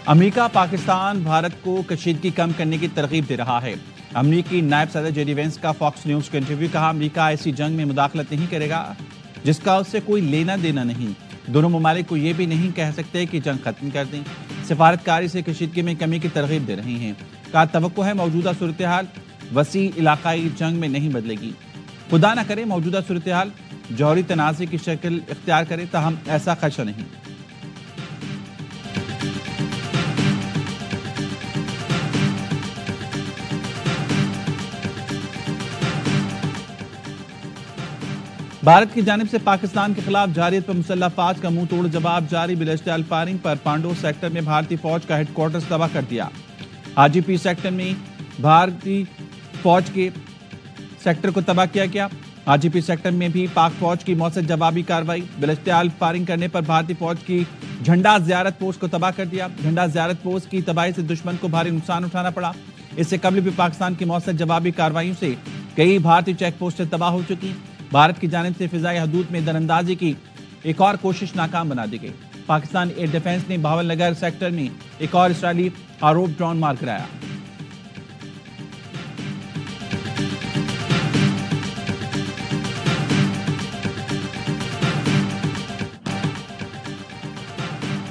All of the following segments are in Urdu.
امریکہ پاکستان بھارت کو کشیدگی کم کرنے کی ترغیب دے رہا ہے۔ امریکی نائب صدر جے ڈی وینس کا فاکس نیوز کو انٹرویو، کہا امریکہ ایسی جنگ میں مداخلت نہیں کرے گا جس کا اس سے کوئی لینا دینا نہیں۔ دونوں ممالک کو یہ بھی نہیں کہہ سکتے کہ جنگ ختم کر دیں۔ سفارتکاری سے کشیدگی میں کمی کی ترغیب دے رہی ہیں۔ کہا توقع ہے موجودہ صورتحال وسیع علاقائی جنگ میں نہیں بدلے گی۔ خدا نہ کرے موجودہ صورتحال جوہری تنازع کی شکل اختیار کرے، تاہم ایسا خدشہ نہیں۔ بھارت کی جانب سے پاکستان کے خلاف جارحیت پر مسلح افواج کا منہ توڑ جواب جاری۔ بلاشتعال فائرنگ پر پانڈو سیکٹر میں بھارتی فوج کا ہیڈ کوارٹرز تباہ کر دیا۔ آر جی پی سیکٹر میں بھارتی فوج کے سیکٹر کو تباہ کیا گیا۔ آر جی پی سیکٹر میں بھی پاک فوج کی موثر جوابی کارروائی۔ بلاشتعال فائرنگ کرنے پر بھارتی فوج کی جھنڈا زیارت پوسٹ کو تباہ کر دیا۔ جھنڈا زیارت پوسٹ کی تباہی سے دشمن کو بھاری نقصان اٹھانا پڑا۔ اس سے قبل بھی پاکستان کی موثر جوابی کارروائیوں سے کئی بھارتی چیک پوسٹیں تباہ ہو چکی۔ بھارت کی جانب سے فضائی حدود میں دراندازی کی ایک اور کوشش ناکام بنا دی گئی۔ پاکستان ایئر ڈیفنس نے بھاول نگر سیکٹر میں ایک اور اسرائیلی آروپ ڈرون مار کرایا۔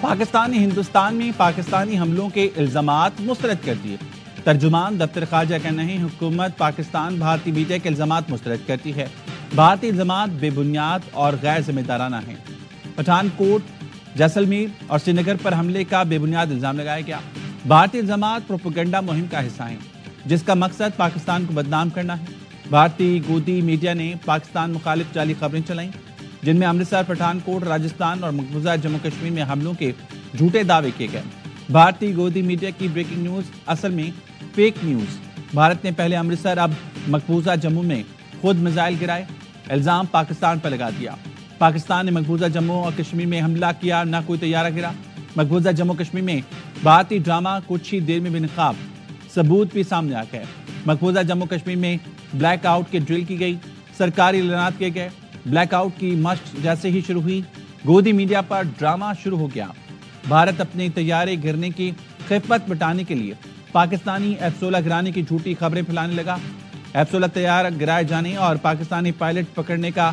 پاکستان نے ہندوستان میں پاکستانی حملوں کے الزامات مسترد کر دیے۔ ترجمان دفتر خارجہ کہنا ہے حکومت پاکستان بھارتی میڈیا کے الزامات مسترد کرتی ہے۔ بھارتی الزامات بے بنیاد اور غیر ذمہ دارانہ ہیں۔ پٹھان کوٹ، جیسلمیر اور سری نگر پر حملے کا بے بنیاد الزام لگایا گیا۔ بھارتی الزامات پروپیگنڈا مہم کا حصہ ہیں جس کا مقصد پاکستان کو بدنام کرنا ہے۔ بھارتی گودی میڈیا نے پاکستان مخالف جعلی خبریں چلائیں جن میں امرتسر، پٹھان کوٹ، راجستھان اور مقبوضہ جموں کشمیر میں حملوں کے جھوٹے دعوے کیے گئے۔ بھارتی گودی میڈیا کی بریکنگ نیوز اصل میں فیک نیوز۔ بھارت نے پہلے امرتسر اب مقبوضہ جموں میں خود میزائل گرائے، الزام پاکستان پر لگا دیا۔ پاکستان نے مقبوضہ جموں اور کشمیر میں حملہ کیا، نہ کوئی طیارہ گرا۔ مقبوضہ جموں کشمیر میں بھارتی ڈرامہ کچھ ہی دیر میں بے نقاب، ثبوت بھی سامنے آ گئے۔ مقبوضہ جموں کشمیر میں بلیک آؤٹ کی ڈرل کی گئی، سرکاری اعلانات کیے گئے۔ بلیک آؤٹ کی مشق جیسے ہی شروع ہوئی، گودی میڈیا پر ڈرامہ شروع ہو گیا۔ بھارت اپنے طیارے گرنے کی خفت مٹانے کے لیے پاکستانی F-16 گرانے کی جھوٹی خبریں پھیلانے لگا۔ F-16 طیارہ گرائے جانے اور پاکستانی پائلٹ پکڑنے کا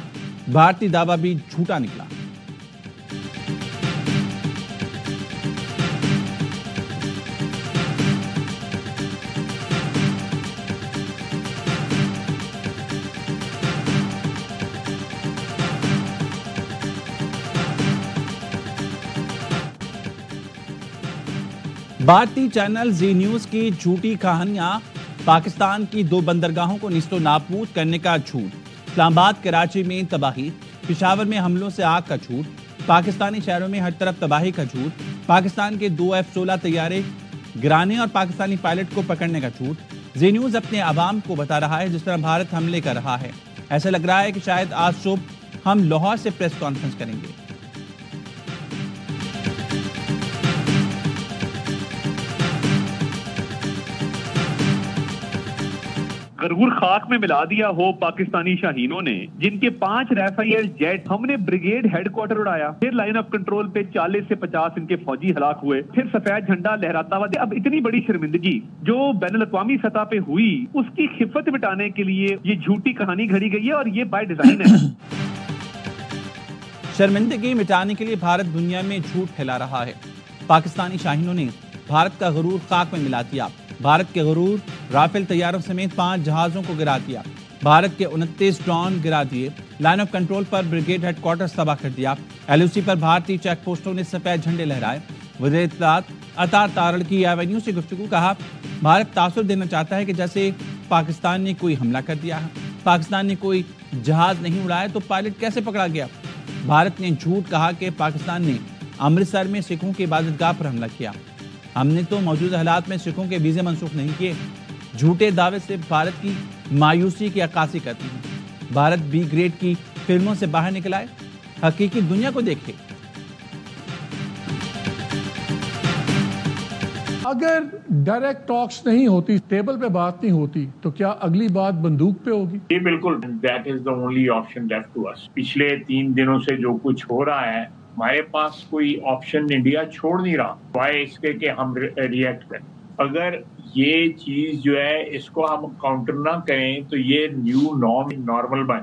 بھارتی دعویٰ بھی جھوٹا نکلا۔ بھارتی چینل زی نیوز کی جھوٹی کہانیاں، پاکستان کی 2 بندرگاہوں کو نیست و نابود کرنے کا جھوٹ، اسلام آباد کراچی میں تباہی، پشاور میں حملوں سے آگ کا جھوٹ، پاکستانی شہروں میں ہر طرف تباہی کا جھوٹ، پاکستان کے 2 F-16 طیارے گرانے اور پاکستانی پائلٹ کو پکڑنے کا جھوٹ۔ زی نیوز اپنے عوام کو بتا رہا ہے جس طرح بھارت حملے کر رہا ہے۔ ایسا لگ رہا ہے کہ شاید آج صبح ہم لاہور سے پریس کانفرنس کریں گے۔ غرور خاک میں ملا دیا ہو پاکستانی شاہینوں نے، جن کے 5 رافیل جیٹ ہم نے بریگیڈ ہیڈ کوارٹر اڑایا، پھر لائن آف کنٹرول پہ 40 سے 50 ان کے فوجی ہلاک ہوئے، پھر سفید جھنڈا لہراتا ہوا۔ اب اتنی بڑی شرمندگی جو بین الاقوامی سطح پہ ہوئی، اس کی خفت مٹانے کے لیے یہ جھوٹی کہانی گھڑی گئی ہے اور یہ بائی ڈیزائن ہے۔ شرمندگی مٹانے کے لیے بھارت دنیا میں جھوٹ پھیلا رہا ہے۔ پاکستانی شاہینوں نے بھارت کا غرور خاک میں ملا دیا۔ بھارت کے غرور رافیل طیاروں سمیت 5 جہازوں کو گرا دیا۔ بھارت کے 29 ڈرون گرا دیے۔ لائن آف کنٹرول پر بریگیڈ ہیڈ کوارٹرز تباہ کر دیا۔ ایل او سی پر بھارتی چیک پوسٹوں نے سفید جھنڈے لہرائے۔ وزیر اطلاعات اطہر تارڑ کی ایونیو سے گفتگو، کہا بھارت تاثر دینا چاہتا ہے کہ جیسے پاکستان نے کوئی حملہ کر دیا ہے۔ پاکستان نے کوئی جہاز نہیں اڑایا تو پائلٹ کیسے پکڑا گیا؟ بھارت نے جھوٹ کہا کہ پاکستان نے امرتسر میں سکھوں کی عبادت گاہ پر حملہ کیا۔ ہم نے تو موجودہ حالات میں سکھوں کے ویزے منسوخ نہیں کیے۔ جھوٹے دعوے سے بھارت کی مایوسی کی عکاسی کرتی ہیں۔ بھارت بی گریڈ کی فلموں سے باہر نکل آئے، حقیقی دنیا کو دیکھے۔ اگر ڈائریکٹ ٹاکس نہیں ہوتی، ٹیبل پہ بات نہیں ہوتی، تو کیا اگلی بات بندوق پہ ہوگی؟ یہ بالکل that is the only option left to us. پچھلے 3 دنوں سے جو کچھ ہو رہا ہے ہمارے پاس کوئی آپشن انڈیا چھوڑ نہیں رہا وائے اس کے کہ ہم ریئیکٹ کریں. اگر یہ چیز جو ہے اس کو ہم کاؤنٹر نہ کریں تو یہ نیو نارمل بن.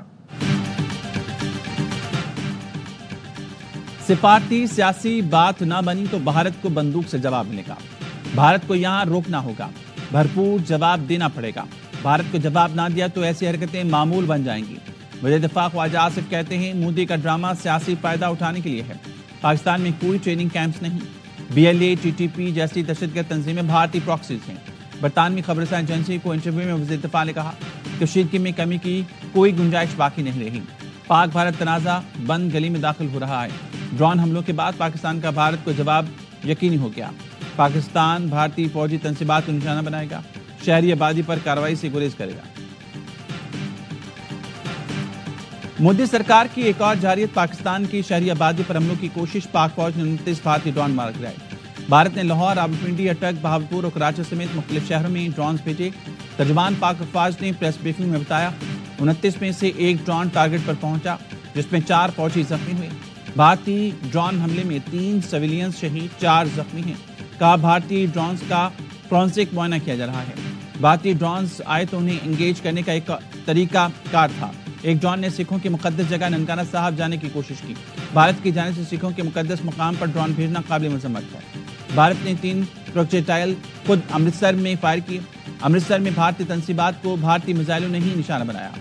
سفارتی سیاسی بات نہ بنی تو بھارت کو بندوق سے جواب ملے گا. بھارت کو یہاں روکنا ہوگا, بھرپور جواب دینا پڑے گا. بھارت کو جواب نہ دیا تو ایسی حرکتیں معمول بن جائیں گی. وزیر دفاع خواجہ آصف کہتے ہیں مودی کا ڈرامہ سیاسی فائدہ اٹھانے کے لیے ہے. پاکستان میں کوئی ٹریننگ کیمپس نہیں. BLA TTP جیسی دہشتگرد تنظیمیں بھارتی پراکسیز ہیں. برطانوی خبررساں ایجنسی کو انٹرویو میں وزیر دفاع نے کہا کشیدگی میں کمی کی کوئی گنجائش باقی نہیں رہی. پاک بھارت تنازع بند گلی میں داخل ہو رہا ہے. ڈرون حملوں کے بعد پاکستان کا بھارت کو جواب یقینی ہو گیا. پاکستان بھارتی فوجی تنصیبات کو نشانہ بنائے گا, شہری آبادی پر کارروائی سے گریز کرے گا. مودی سرکار کی ایک اور جارحیت پاکستان کی شہری آبادی پر حملوں کی کوشش. پاک فوج نے 29 بھارتی ڈرون مار گرائے. بھارت نے لاہور, راولپنڈی, اٹک, بہاولپور اور کراچی سمیت مختلف شہروں میں ڈرونز بھیجے. ترجمان پاک افواج نے پریس بریفنگ میں بتایا 29 میں سے ایک ڈرون ٹارگٹ پر پہنچا جس میں 4 فوجی زخمی ہوئے. بھارتی ڈرون حملے میں 3 سویلینز شہید, 4 زخمی ہیں. کہا بھارتی ڈرونز کا فورنسک معائنہ کیا جا رہا ہے. بھارتی ڈرونز آئے تو انہیں انگیج کرنے کا ایک طریقہ کار تھا. ایک ڈرون نے سکھوں کی مقدس جگہ ننکانہ صاحب جانے کی کوشش کی. بھارت کی جانب سے سکھوں کے مقدس مقام پر ڈرون بھیجنا قابل مذمت ہے. بھارت نے 3 پروجیکٹائل خود امرتسر میں فائر کیے. امرتسر میں بھارتی تنصیبات کو بھارتی میزائلوں نے ہی نشانہ بنایا.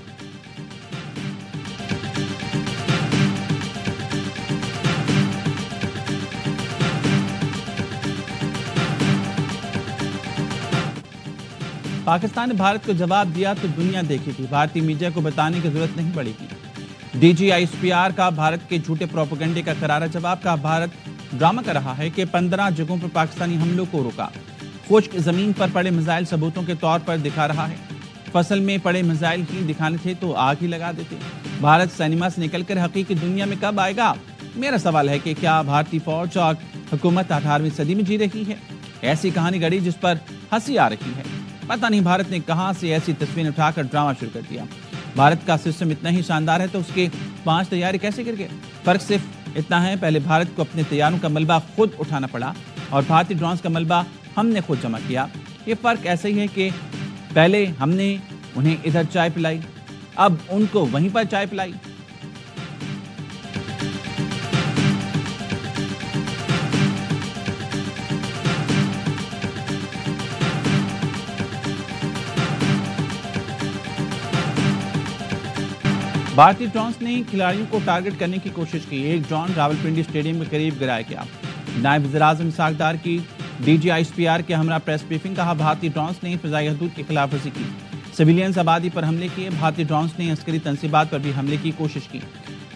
پاکستان نے بھارت کو جواب دیا تو دنیا دیکھے گی. بھارتی میڈیا کو بتانے کی ضرورت نہیں پڑے گی. DGISPR کا بھارت کے جھوٹے پروپیگنڈے کا کرارا جواب. کا بھارت ڈرامہ کر رہا ہے کہ 15 جگہوں پر پاکستانی حملوں کو روکا. خشک زمین پر پڑے میزائل ثبوتوں کے طور پر دکھا رہا ہے. فصل میں پڑے میزائل ہی دکھانے تھے تو آگ ہی لگا دیتے. بھارت سینما سے نکل کر حقیقی دنیا میں کب آئے گا؟ میرا سوال ہے کہ کیا بھارتی فوج اور حکومت 18ویں صدی میں جی رہی ہے؟ ایسی کہانی گڑی جس پر ہنسی آ رہی ہے. پتہ نہیں بھارت نے کہاں سے ایسی تصویریں اٹھا کر ڈرامہ شروع کر دیا. بھارت کا سسٹم اتنا ہی شاندار ہے تو اس کے 5 طیارے کیسے گر گئے؟ فرق صرف اتنا ہے پہلے بھارت کو اپنے طیاروں کا ملبہ خود اٹھانا پڑا اور بھارتی ڈرونز کا ملبہ ہم نے خود جمع کیا. یہ فرق ایسا ہی ہے کہ پہلے ہم نے انہیں ادھر چائے پلائی, اب ان کو وہیں پر چائے پلائی. بھارتی ڈرونز نے کھلاڑیوں کو ٹارگٹ کرنے کی کوشش کی. ایک ڈرون راولپنڈی اسٹیڈیم کے قریب گرایا گیا. نائب وزیر اعظم اسحاق ڈار کی DGISPR کے ہمراہ پریس بریفنگ. کہا بھارتی ڈرونز نے فضائی حدود کی خلاف ورزی کی, سویلینز آبادی پر حملے کیے. بھارتی ڈرونز نے عسکری تنصیبات پر بھی حملے کی کوشش کی.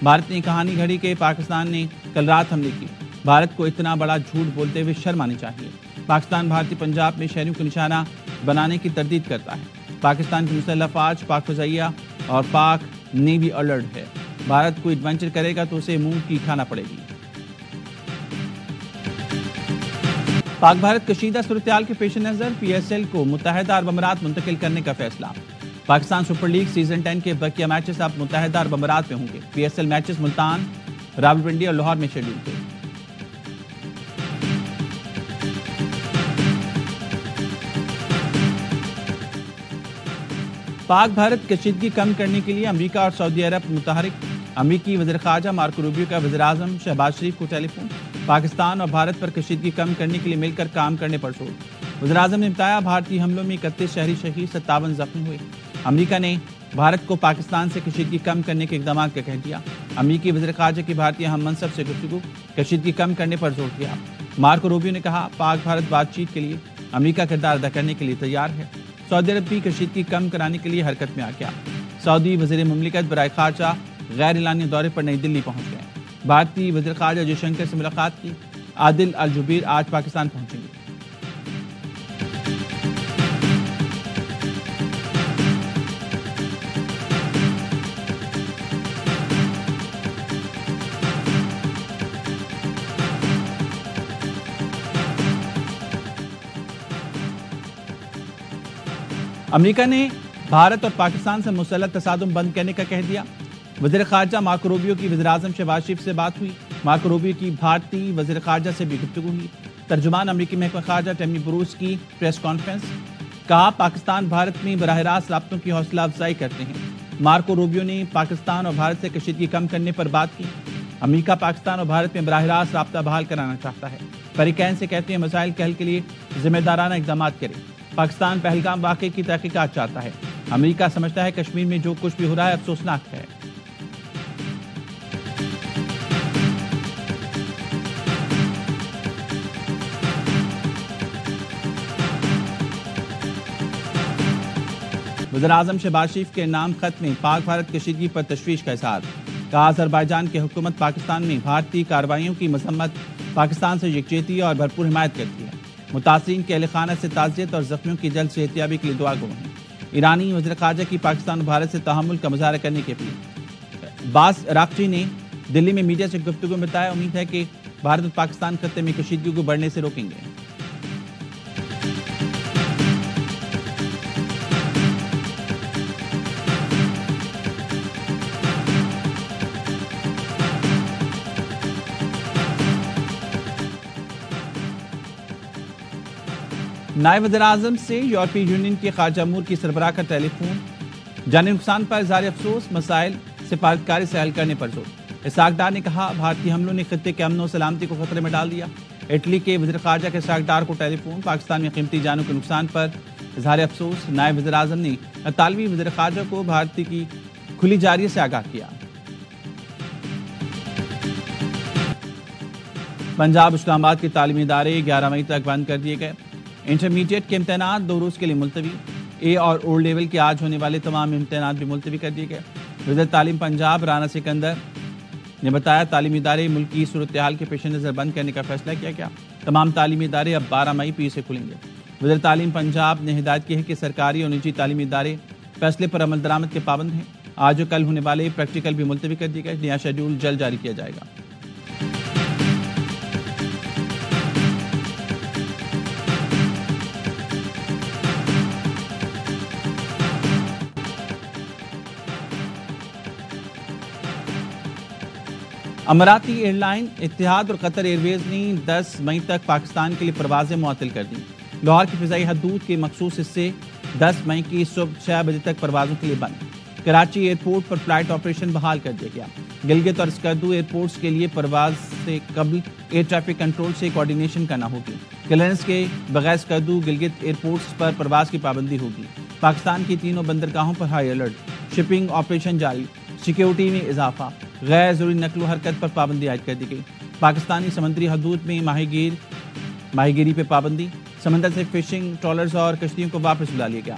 بھارت نے کہانی گھڑی کہ پاکستان نے کل رات حملے کی. بھارت کو اتنا بڑا جھوٹ بولتے ہوئے شرم آنی چاہیے. پاکستان بھارتی پنجاب میں شہریوں کو نشانہ بنانے کی تردید کرتا ہے. پاکستان کی مسلح افواج, پاک فضائیہ اور پاک نیوی الرٹ ہے. بھارت کو ایڈونچر کرے گا تو اسے منہ کی کھانا پڑے گی. پاک بھارت کشیدہ صورتحال کے پیش نظر PSL کو متحدہ عرب امارات منتقل کرنے کا فیصلہ. پاکستان سپر لیگ سیزن 10 کے بقیہ میچز اب متحدہ عرب امارات میں ہوں گے. PSL میچز ملتان, راولپنڈی اور لاہور میں شیڈول تھے. پاک بھارت کشیدگی کم کرنے کے لیے امریکہ اور سعودی عرب متحرک. امریکی وزیر خارجہ مارکو روبیو کا وزیر اعظم شہباز شریف کو ٹیلی فون. پاکستان اور بھارت پر کشیدگی کم کرنے کے لیے مل کر کام کرنے پر زور. وزیر اعظم نے بتایا بھارتی حملوں میں 31 شہری شہید, 57 زخمی ہوئے. امریکہ نے بھارت کو پاکستان سے کشیدگی کم کرنے کے اقدامات کا کہہ دیا. امریکی وزیر خارجہ کی بھارتی ہم منصب سے گفتگو, کشیدگی کم کرنے پر زور دیا. مارکو روبیو نے کہا پاک بھارت بات چیت کے لیے امریکہ کردار ادا کرنے کے لیے تیار ہے. سعودی عرب بھی کشیدگی کم کرانے کے لیے حرکت میں آ گیا. سعودی وزیر مملکت برائے خارجہ غیر اعلانیہ دورے پر نئی دلی پہنچ گئے. بھارتی وزیر خارجہ جے شنکر سے ملاقات کی. عادل الجبیر آج پاکستان پہنچیں گے. امریکہ نے بھارت اور پاکستان سے مسلح تصادم بند کرنے کا کہہ دیا. وزیر خارجہ مارکو روبیو کی وزیراعظم شہباز شریف سے بات ہوئی۔ مارکو روبیو کی بھارتی وزیر خارجہ سے بھی گفتگو ہوئی۔ ترجمان امریکی محکمہ خارجہ ٹیمی بروس کی پریس کانفرنس، کہا پاکستان بھارت میں براہ راست رابطوں کی حوصلہ افزائی کرتے ہیں۔ مارکو روبیو نے پاکستان اور بھارت سے کشیدگی کم کرنے پر بات کی۔ امریکہ پاکستان اور بھارت میں براہ راست رابطہ بحال کرانا چاہتا ہے۔ فریقین سے کہتے ہیں مسائل کے حل کے لیے ذمہ دارانہ اقدامات کریں۔ پاکستان پہلگام واقعے کی تحقیقات چاہتا ہے۔ امریکہ سمجھتا ہے کشمیر میں جو کچھ بھی ہو رہا ہے افسوسناک ہے۔ وزیراعظم شہباز شریف کے نام خط میں پاک بھارت کشیدگی پر تشویش کا اظہار، کہا آذربائیجان کی حکومت پاکستان میں بھارتی کارروائیوں کی مذمت پاکستان سے یکجہتی اور بھرپور حمایت کرتی ہے۔ متاثرین کے اہل خانہ سے تعزیت اور زخمیوں کی جلد صحتیابی کے لیے دعا گو ہیں۔ ایرانی وزیر خارجہ کی پاکستان اور بھارت سے تحمل کا مظاہرہ کرنے کی اپیل۔ باس عراقچی نے دلی میں میڈیا سے گفتگو میں بتایا امید ہے کہ بھارت اور پاکستان خطے میں کشیدگی کو بڑھنے سے روکیں گے۔ نائب وزیر اعظم سے یورپی یونین کے خارجہ امور کی سربراہ کا ٹیلی فون، جانی نقصان پر اظہار افسوس، مسائل سفارتکاری سے حل کرنے پر زور۔ اسحاق ڈار نے کہا بھارتی حملوں نے خطے کے امن و سلامتی کو خطرے میں ڈال دیا۔ اٹلی کے وزیر خارجہ کے اسحاق ڈار کو ٹیلی فون، پاکستان میں قیمتی جانوں کے نقصان پر اظہار افسوس۔ نائب وزیر اعظم نے اطالوی وزیر خارجہ کو بھارتی کی کھلی جاریہ سے آگاہ کیا۔ پنجاب اسلام آباد کے تعلیمی ادارے 11 مئی تک بند کر دیے گئے۔ انٹرمیڈیٹ کے امتحانات 2 روز کے لیے ملتوی۔ اے اور او لیول کے آج ہونے والے تمام امتحانات بھی ملتوی کر دیے گئے۔ وزیر تعلیم پنجاب رانا سکندر نے بتایا تعلیمی ادارے ملکی صورتحال کے پیش نظر بند کرنے کا فیصلہ کیا گیا۔ تمام تعلیمی ادارے اب 12 مئی پیر سے کھلیں گے۔ وزیر تعلیم پنجاب نے ہدایت کی ہے کہ سرکاری اور نجی تعلیمی ادارے فیصلے پر عمل درآمد کے پابند ہیں۔ آج اور کل ہونے والے پریکٹیکل بھی ملتوی کر دیے گئے۔ نیا شیڈول جلد جاری کیا جائے گا۔ اماراتی ایئر لائن اتحاد اور قطر ایئر ویز نے 10 مئی تک پاکستان کے لیے پروازیں معطل کر دیں۔ لاہور کی فضائی حدود کے مخصوص حصے 10 مئی کی صبح 6 بجے تک پروازوں کے لیے بند۔ کراچی ایئرپورٹ پر فلائٹ آپریشن بحال کر دیا گیا۔ گلگت اور اسکردو ایئرپورٹس کے لیے پرواز سے قبل ایئر ٹریفک کنٹرول سے کوارڈینیشن کرنا ہوگی۔ کلیئرنس کے بغیر اسکردو گلگت ایئرپورٹس پر پرواز کی پابندی ہوگی۔ پاکستان کی تینوں بندرگاہوں پر ہائی الرٹ، شپنگ آپریشن جاری، سیکیورٹی میں اضافہ، غیر ضروری نقل و حرکت پر پابندی عائد کر دی گئی۔ پاکستانی سمندری حدود میں ماہی گیری پہ پابندی، سمندر سے فشنگ ٹرالرز اور کشتیوں کو واپس بلا لیا گیا۔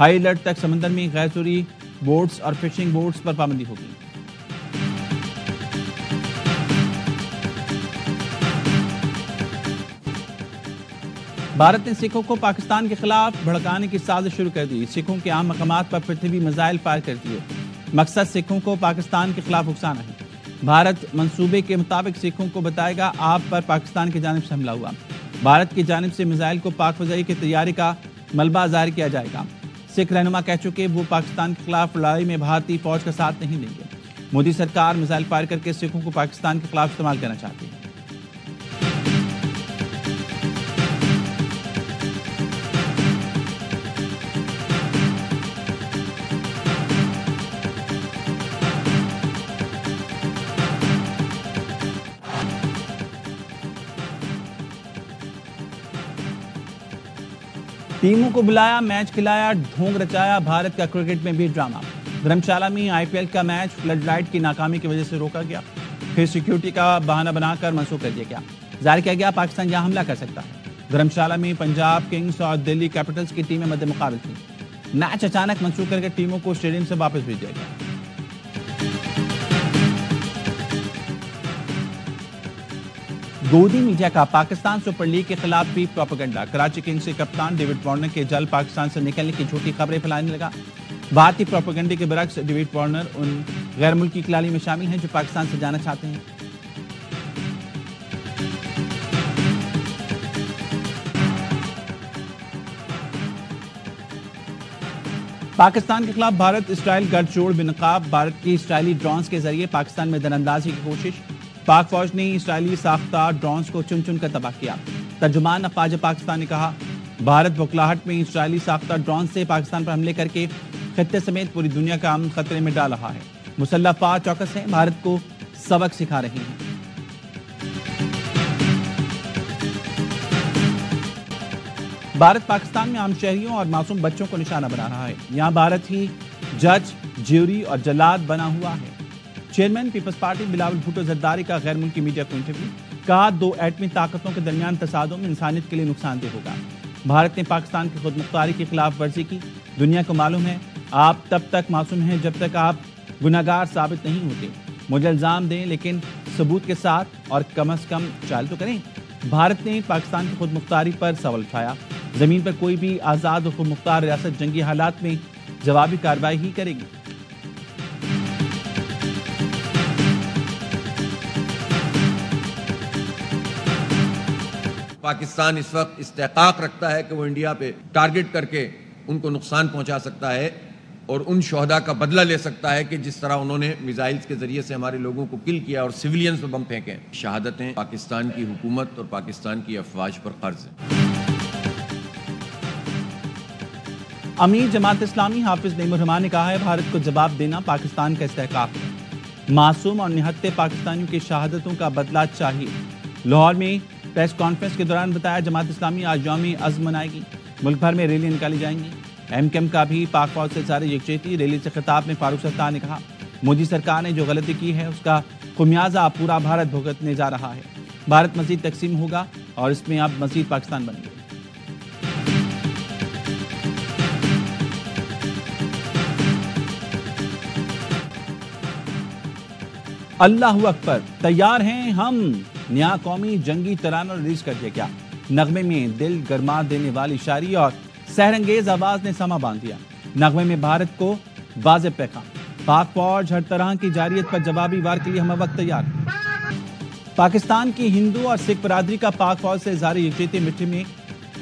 ہائی الرٹ تک سمندر میں غیر ضروری بوٹس اور فشنگ بوٹس پر پابندی ہوگی۔ بھارت نے سکھوں کو پاکستان کے خلاف بھڑکانے کی سازش شروع کر دی۔ سکھوں کے عام مقامات پر پرتھوی میزائل فائر کر دیے۔ مقصد سکھوں کو پاکستان کے خلاف اکسانا ہے۔ بھارت منصوبے کے مطابق سکھوں کو بتائے گا آپ پر پاکستان کی جانب سے حملہ ہوا۔ بھارت کی جانب سے میزائل کو پاک فضائی کے طیارے کا ملبہ ظاہر کیا جائے گا۔ سکھ رہنما کہہ چکے وہ پاکستان کے خلاف لڑائی میں بھارتی فوج کا ساتھ نہیں دیں گے۔ مودی سرکار میزائل فائر کر کے سکھوں کو پاکستان کے خلاف استعمال کرنا چاہتی ہے۔ ٹیموں کو بلایا، میچ کھلایا، ڈھونگ رچایا، بھارت کا کرکٹ میں بھی ڈرامہ۔ دھرمشالہ میں آئی پی ایل کا میچ فلڈ لائٹ کی ناکامی کی وجہ سے روکا گیا، پھر سیکیورٹی کا بہانہ بنا کر منسوخ کر دیا گیا۔ ظاہر کیا گیا پاکستان یہاں حملہ کر سکتا ہے۔ دھرمشالہ میں پنجاب کنگز اور دلی کیپٹلز کی ٹیمیں مد مقابل تھیں۔ میچ اچانک منسوخ کر کے ٹیموں کو اسٹیڈیم سے واپس بھیج دیا گیا۔ گودی میڈیا کا پاکستان سپر لیگ کے خلاف بھی پروپیگنڈا۔ کراچی کنگز کے کپتان ڈیوڈ وارنر کے جلد پاکستان سے نکلنے کی جھوٹی خبریں پھیلانے لگا۔ بھارتی پروپیگنڈے کے برعکس ڈیوڈ وارنر ان غیر ملکی کھلاڑیوں میں شامل ہیں جو پاکستان سے جانا چاہتے ہیں۔ پاکستان کے خلاف بھارت اسرائیل گٹھ جوڑ بنقاب، بھارت کی اسرائیلی ڈرونز کے ذریعے پاکستان میں دراندازی کی کوشش، پاک فوج نے اسرائیلی ساختہ ڈرونز کو چن چن کر تباہ کیا۔ ترجمان افواج پاکستان نے کہا، بھارت بکلاہٹ میں اسرائیلی ساختہ ڈرون سے پاکستان پر حملے کر کے خطے سمیت پوری دنیا کا امن خطرے میں ڈال رہا ہے۔ مسلح افواج چوکس ہیں، بھارت کو سبق سکھا رہی ہیں۔ بھارت پاکستان میں عام شہریوں اور معصوم بچوں کو نشانہ بنا رہا ہے۔ یہاں بھارت ہی جج، جیوری اور جلاد بنا ہوا ہے۔ چیئرمین پیپلز پارٹی بلاول بھٹو زرداری کا غیر ملکی میڈیا کو انٹرویو، کہا دو ایٹمی طاقتوں کے درمیان تصادم انسانیت کے لیے نقصان دہ ہوگا۔ بھارت نے پاکستان کی خود مختاری کی خلاف ورزی کی، دنیا کو معلوم ہے آپ تب تک معصوم ہیں جب تک آپ گناہگار ثابت نہیں ہوتے۔ مجھے الزام دیں لیکن ثبوت کے ساتھ، اور کم از کم چال تو کریں۔ بھارت نے پاکستان کی خود مختاری پر سوال اٹھایا، زمین پر کوئی بھی آزاد اور خود مختار ریاست جنگی حالات میں جوابی کارروائی ہی کرے گی۔ پاکستان اس وقت استحقاق رکھتا ہے کہ وہ انڈیا پہ ٹارگٹ کر کے ان کو نقصان پہنچا سکتا ہے اور ان شہداء کا بدلہ لے سکتا ہے کہ جس طرح انہوں نے میزائلز کے ذریعے سے ہمارے لوگوں کو کل کیا اور سیویلینز پہ بم پھینکے۔ شہادتیں پاکستان کی حکومت اور پاکستان کی افواج پر قرض ہیں۔ امیر جماعت اسلامی حافظ نعیم الرحمان نے کہا ہے، بھارت کو جواب دینا پاکستان کا استحقاق ہے۔ معصوم اور نہتے پاکستانیوں کی شہادتوں کا بدلہ چاہیے۔ لاہور میں پریس کانفرنس کے دوران بتایا، جماعت اسلامی آج یوم عزم منائے گی، ملک بھر میں ریلی نکالی جائیں گی۔ ایم کیم کا بھی پاک فوج سے اظہار یکجہتی۔ ریلی سے خطاب میں فاروق ستار نے کہا، مودی سرکار نے جو غلطی کی ہے اس کا خمیازہ پورا بھارت بھگتنے جا رہا ہے۔ بھارت مزید تقسیم ہوگا اور اس میں اب مزید پاکستان بنے گے۔ اللہ اکبر، تیار ہیں ہم، نیا قومی جنگی ترانہ ریلیز کر دیا گیا۔ نغمے میں دل گرما دینے والی شاعری اور سحرانگیز آواز نے سما باندھ دیا۔ نغمے میں بھارت کو واضح پیغام، پاک فوج ہر طرح کی جارحیت پر جوابی وار کے لیے ہم وقت تیار۔ پاکستان کی ہندو اور سکھ برادری کا پاک فوج سے اظہار یکجہتی۔ مٹی میں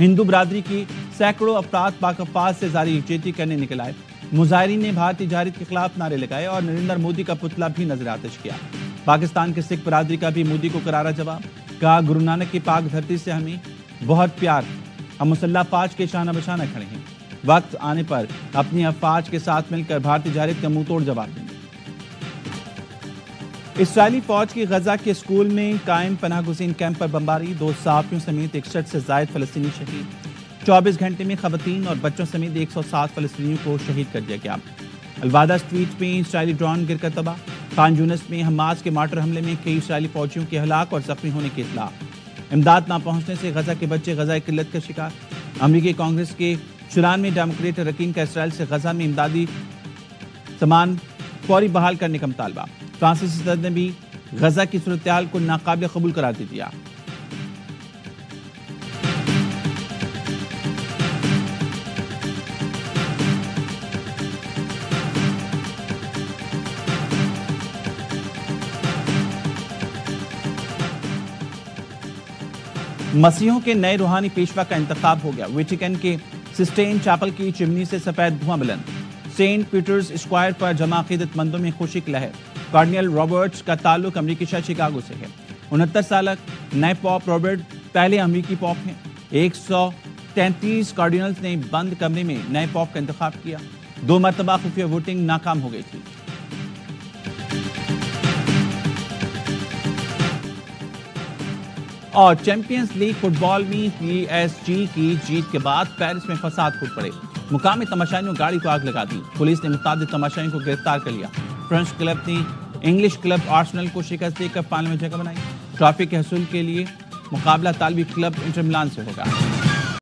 ہندو برادری کی سینکڑوں افراد پاک افواج سے اظہار یکجہتی کرنے نکل آئے۔ مظاہرین نے بھارتی جارحیت کے خلاف نعرے لگائے اور نریندر مودی کا پتلا بھی نظر آتش کیا۔ پاکستان کے سکھ برادری کا بھی مودی کو کرارا جواب، کہا گرو نانک کی پاک دھرتی سے ہمیں بہت پیار ہے، ہم مسلح افواج کے شانہ بشانہ کھڑے ہیں، وقت آنے پر اپنی افواج کے ساتھ مل کر بھارتی جارحیت کا منہ توڑ جواب دیں گے۔ اسرائیلی فوج کی غزہ کے اسکول میں قائم پناہ گزین کیمپ پر بمباری، 2 صحافیوں سمیت 61 سے زائد فلسطینی شہید۔ 24 گھنٹے میں خواتین اور بچوں سمیت 107 فلسطینیوں کو شہید کر دیا گیا۔ الوادہ اسٹریٹ میں اسرائیلی ڈرون گر کر تباہ۔ خان یونس میں حماس کے مارٹر حملے میں کئی اسرائیلی فوجیوں کے ہلاک اور زخمی ہونے کی اطلاع۔ امداد نہ پہنچنے سے غزہ کے بچے غذائی قلت کا شکار۔ امریکی کانگریس کے 94 ڈیموکریٹ رکین کا اسرائیل سے غزہ میں امدادی سامان فوری بحال کرنے کا مطالبہ۔ فرانسیسی صدر نے بھی غزہ کی صورتحال کو ناقابل قبول قرار دے دیا۔ مسیحوں کے نئے روحانی پیشوا کا انتخاب ہو گیا۔ ویٹیکن کے سسٹین چاپل کی چمنی سے سفید دھواں بلند۔ سینٹ پیٹرز اسکوائر پر جمع عقیدت مندوں میں خوشی کی لہر۔ کارڈینل رابرٹس کا تعلق امریکی شہر شکاگو سے ہے۔ 69 سالہ نئے پوپ رابرٹ پہلے امریکی پوپ ہیں۔ 133 کارڈینلز نے بند کمرے میں نئے پوپ کا انتخاب کیا۔ 2 مرتبہ خفیہ ووٹنگ ناکام ہو گئی تھی۔ اور چیمپئنز لیگ فٹ بال میں پی ایس جی کی جیت کے بعد پیرس میں فساد پھوٹ پڑے۔ مقامی تماشائیوں نے گاڑی کو آگ لگا دی۔ پولیس نے متعدد تماشائیوں کو گرفتار کر لیا۔ فرنچ کلب نے انگلش کلب آرسنل کو شکست دے کر فائنل میں جگہ بنائی۔ ٹرافی کے حصول کے لیے مقابلہ طالبی کلب انٹر میلان سے ہوگا۔